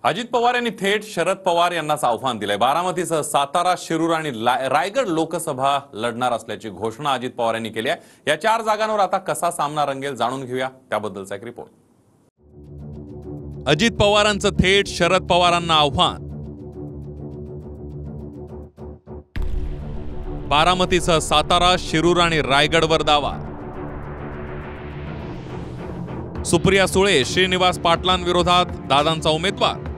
अजित पवार यांनी थेट शरद पवार यांनाच आव्हान दिलंय। बारामतीसह सातारा, शिरूर आणि रायगड लोकसभा लढणार असल्याची घोषणा अजित पवार यांनी केली आहे। या 4 जागांवर आता कसा सामना रंगेल जाणून घेऊया त्याबद्दलचा एक रिपोर्ट। अजित पवारांचं थेट शरद पवारांना आव्हान। बारामतीसह सातारा, शिरूर आणि रायगडवर दावा। सुप्रिया सुळे, श्रीनिवास पाटलांविरोधात दादांचा उमेदवार।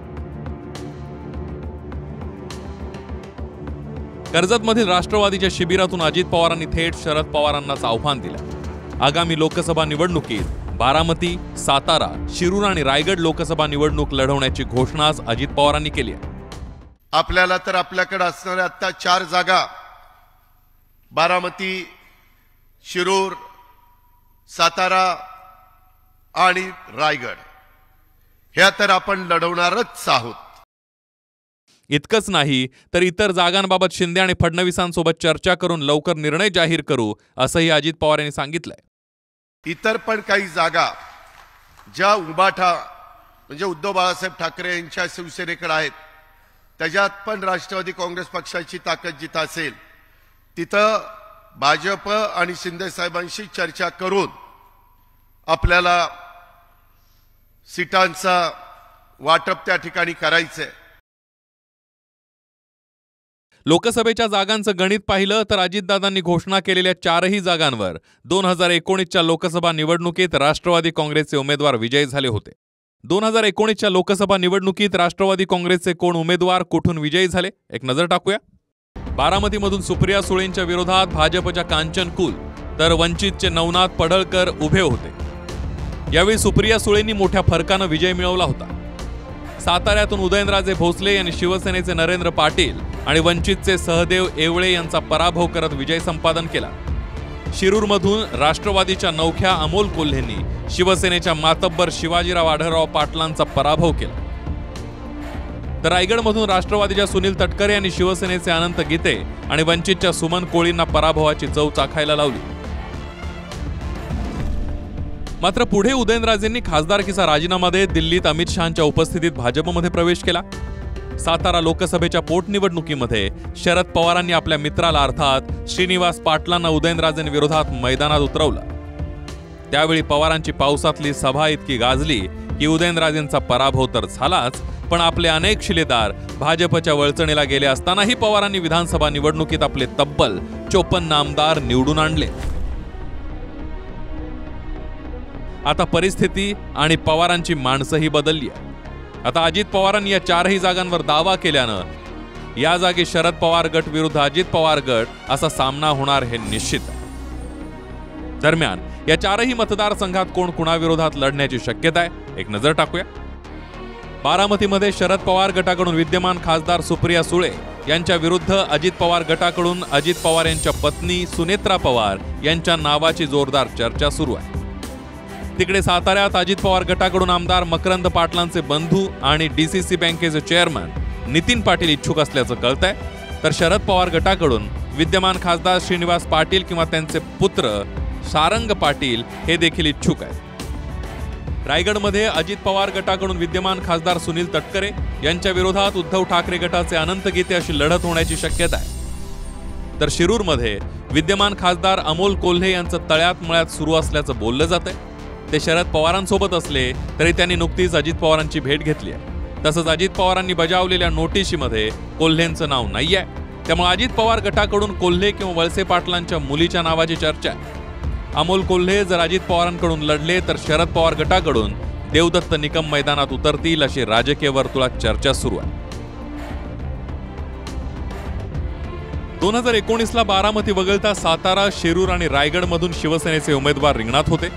कर्जतमधील राष्ट्रवादीच्या शिबिरातून अजित पवारांनी थेट शरद पवारांनाच आव्हान दिलं। आगामी लोकसभा निवडणुकीत बारामती, सातारा, शिरूर आणि रायगड लोकसभा निवडणूक लढवण्याची घोषणा अजित पवारांनी केली आहे। आपल्याला तर आपल्याकडे असणाऱ्या आता 4 जागा बारामती, शिरूर, सातारा आणि रायगड ह्या तर आपण लढवणारच आहोत। इतकंच नाही तर इतर जागांबाबत शिंदे आणि फडणवीसांसोबत चर्चा करून लवकर निर्णय जाहीर करू असंही अजित पवार यांनी सांगितलंय। इतर पण काही जागा ज्या उभाठा म्हणजे उद्धव बाळासाहेब ठाकरे यांच्या शिवसेनेकडे आहेत, त्याच्यात पण राष्ट्रवादी काँग्रेस पक्षाची ताकद जिथं असेल तिथं भाजप आणि शिंदे साहेबांशी चर्चा करून आपल्याला सीटांचा वाटप त्या ठिकाणी करायचंय। लोकसभेच्या जागांचं गणित पाहिलं तर अजितदादांनी घोषणा केलेल्या 4ही जागांवर 2019च्या लोकसभा निवडणुकीत राष्ट्रवादी काँग्रेसचे उमेदवार विजयी झाले होते। 2019च्या लोकसभा निवडणुकीत राष्ट्रवादी काँग्रेसचे कोण उमेदवार कुठून विजयी झाले एक नजर टाकूया। बारामतीमधून सुप्रिया सुळेंच्या विरोधात भाजपच्या कांचन कुल तर वंचितचे नवनाथ पडळकर उभे होते। यावेळी सुप्रिया सुळेंनी मोठ्या फरकानं विजय मिळवला होता। साताऱ्यातून उदयनराजे भोसले यांनी शिवसेनेचे नरेंद्र पाटील आणि वंचितचे सहदेव येवळे यांचा पराभव करत विजय संपादन केला। शिरूरमधून राष्ट्रवादीच्या नौख्या अमोल कोल्हेंनी शिवसेनेच्या मातब्बर शिवाजीराव आढळराव पाटलांचा पराभव केला। तर रायगडमधून राष्ट्रवादीच्या सुनील तटकरे यांनी शिवसेनेचे अनंत गीते आणि वंचितच्या सुमन कोळींना पराभवाची चव चाखायला लावली। मात्र पुढे उदयनराजेंनी खासदारकीचा राजीनामा देत दिल्लीत अमित शहांच्या उपस्थितीत भाजपमध्ये प्रवेश केला। सातारा लोकसभेच्या पोटनिवडणुकीमध्ये शरद पवारांनी आपल्या मित्राला अर्थात श्रीनिवास पाटलांना उदयनराजेंविरोधात मैदानात उतरवलं। त्यावेळी पवारांची पावसातली सभा इतकी गाजली की उदयनराजेंचा पराभव तर झालाच, पण आपले अनेक शिलेदार भाजपच्या वळचणीला गेले असतानाही पवारांनी विधानसभा निवडणुकीत आपले तब्बल 54 आमदार निवडून आणले। आता परिस्थिती आणि पवारांची माणसंही बदलली आहे। आता अजित पवारांनी या 4ही जागांवर दावा केल्यानं या जागी शरद पवार गट विरुद्ध अजित पवार गट असा सामना होणार हे निश्चित आहे। दरम्यान या 4ही मतदारसंघात कोण कुणाविरोधात लढण्याची शक्यता आहे एक नजर टाकूया। बारामतीमध्ये शरद पवार गटाकडून विद्यमान खासदार सुप्रिया सुळे यांच्या विरुद्ध अजित पवार गटाकडून अजित पवार यांच्या पत्नी सुनेत्रा पवार यांच्या नावाची जोरदार चर्चा सुरू आहे। तिकडे साताऱ्यात अजित पवार गटाकडून आमदार मकरंद पाटलांचे बंधू आणि डीसीसी बँकेचे चेअरमन नितीन पाटील इच्छुक असल्याचं कळतंय। तर शरद पवार गटाकडून विद्यमान खासदार श्रीनिवास पाटील किंवा त्यांचे पुत्र सारंग पाटील हे देखील इच्छुक आहेत। रायगडमध्ये अजित पवार गटाकडून विद्यमान खासदार सुनील तटकरे यांच्या विरोधात उद्धव ठाकरे गटाचे अनंत गीते अशी लढत होण्याची शक्यता आहे। तर शिरूरमध्ये विद्यमान खासदार अमोल कोल्हे यांचं तळ्यात मळ्यात सुरू असल्याचं बोललं जातंय। ते शरद पवारांसोबत असले तरी त्यांनी नुकतीच अजित पवारांची भेट घेतली आहे। तसंच अजित पवारांनी बजावलेल्या नोटिशीमध्ये कोल्हेंचं नाव नाहीये, त्यामुळे अजित पवार गटाकडून कोल्हे किंवा वळसे पाटलांच्या मुलीच्या नावाची चर्चा आहे। अमोल कोल्हे जर अजित पवारांकडून लढले तर शरद पवार गटाकडून देवदत्त निकम मैदानात उतरतील अशी राजकीय वर्तुळात चर्चा सुरू आहे। 2019ला बारामती वगळता सातारा, शिरूर आणि रायगडमधून शिवसेनेचे उमेदवार रिंगणात होते।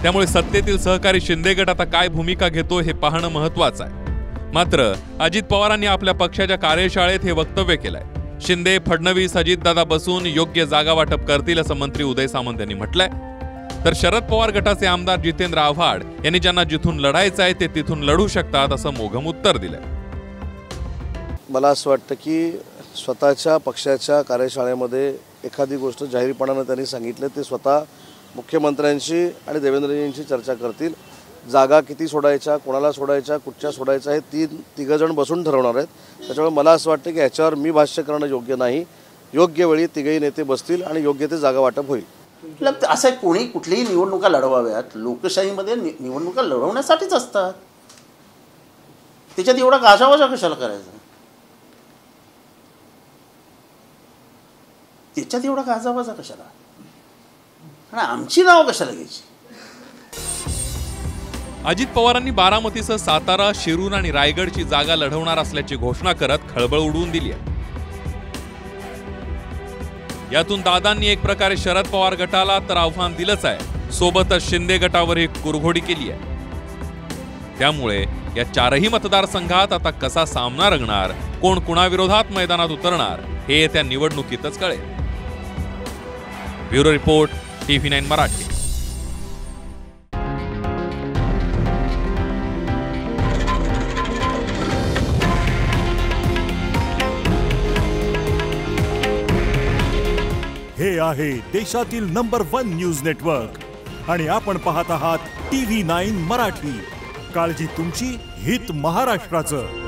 त्यामुळे सत्तेतील सहकारी शिंदे गट आता काय भूमिका घेतो हे पाहणं महत्त्वाचं आहे। मात्र अजित पवारांनी आपल्या पक्षाच्या कार्यशाळेत हे वक्तव्य केलंय। शिंदे, फडणवीस, अजितदादा बसून योग्य जागा वाटप करतील असं मंत्री उदय सामंत यांनी म्हटलंय। तर शरद पवार गटाचे आमदार जितेंद्र आव्हाड यांनी ज्यांना जिथून लढायचं आहे ते तिथून लढू शकतात असं मोघम उत्तर दिलंय। मला असं वाटतं की स्वतःच्या पक्षाच्या कार्यशाळेमध्ये एखादी गोष्ट जाहीरपणाने त्यांनी सांगितलं ते स्वतः मुख्यमंत्र्यांशी आणि देवेंद्रजींशी चर्चा करतील। जागा किती सोडायच्या, कोणाला सोडायच्या, कुठच्या सोडायच्या हे तिघंजण बसून ठरवणार आहेत. त्याच्यामुळे मला असं वाटतं की याच्यावर मी भाष्य करणं योग्य नाही. योग्य वेळी तिघही नेते बसतील आणि योग्य ते जागा वाटप होईल. असं कोणी कुठलीही निवडणुका लढवाव्यात लोकशाहीमध्ये निवडणुका लढवण्यासाठीच असतात. त्याच्यात एवढा गाजावाजा कशाला करायचा? त्याच्यात एवढा गाजावाजा कशाला आणि आमची नाव कशाला घ्यायची? अजित पवारांनी बारामतीसह सातारा, शिरूर आणि रायगडची जागा लढवणार असल्याची घोषणा करत खळबळ उडवून दिली आहे. यातून दादांनी एक प्रकारे शरद पवार गटाला तर आव्हान दिलंच आहे, सोबतच शिंदे गटावरही कुरघोडी केली आहे. त्यामुळे या चारही मतदारसंघात आता कसा सामना रंगणार, कोण कुणाविरोधात मैदानात उतरणार हे येत्या निवडणुकीतच कळेल. Bureau report, TV9 Marathi. हे आहे देशातील नंबर 1 न्यूज नेटवर्क आणि आपण पाहत आहात TV9 मराठी. काळजी तुमची, हित महाराष्ट्राचं.